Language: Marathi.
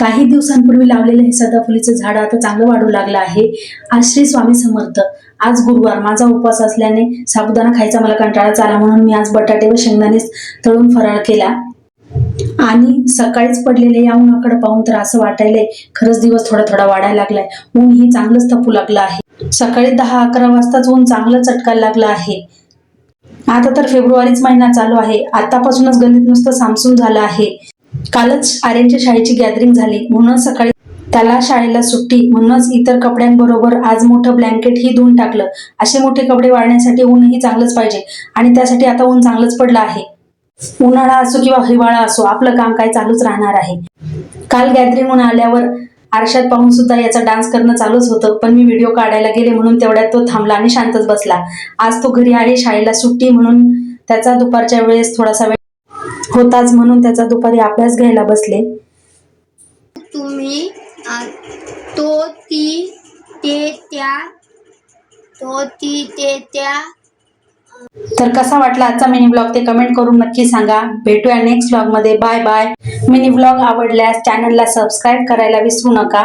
काही दिवसांपूर्वी लावलेलं हे सदाफुलीचं झाड आता चांगलं वाढू लागलं आहे। आज श्री स्वामी समर्थ। आज गुरुवार, माझा उपवास असल्याने साबुदाणा खायचा मला कंटाळा आला, म्हणून मी आज बटाटे व शेंगदाणे तळून फराळ केला। आणि सकाळीच पडलेले या उन्हाकडे पाहून तर असं वाटायलंय खरंच दिवस थोडा थोडा वाढायला लागलाय। ऊन ही चांगलंच तपू लागलं आहे। सकाळी 10-11 वाजताच ऊन चांगलं चटकायला लागलं आहे। आता तर फेब्रुवारीच महिना चालू आहे। आतापासूनच गणित नुसतं सामसूम झालं आहे। कालच आर्यनच्या शाळेची गॅदरिंग झाली, म्हणून सकाळी त्याला शाळेला सुट्टी, म्हणूनच इतर कपड्यांबरोबर आज मोठं ब्लँकेट ही धुवून टाकलं। असे मोठे कपडे वाळण्यासाठी ऊनही चांगलंच पाहिजे आणि त्यासाठी आता ऊन चांगलंच पडलं आहे। उन्हाळा असो किंवा हिवाळा असो, आपलं काम काय चालूच राहणार आहे। काल गॅदरिंगहून आल्यावर आरशात पाहून सुद्धा याचा डान्स करणं चालूच होतं, पण मी व्हिडिओ काढायला गेले म्हणून तेवढ्यात तो थांबला आणि शांतच बसला। आज तो घरी आहे, शाळेला सुट्टी, म्हणून त्याचा दुपारच्या वेळेस थोडासा वेळ होताच, म्हणून त्याचा दुपारी अभ्यास घ्यायला बसले। तुम्ही तो ती ते त्या तर कसा वाटला आजचा मिनी ब्लॉग ते कमेंट करून नक्की सांगा। भेटूया नेक्स्ट ब्लॉग मध्ये। Bye bye. मिनी ब्लॉग आवडल्यास चॅनलला सबस्क्राईब करायला विसरू नका।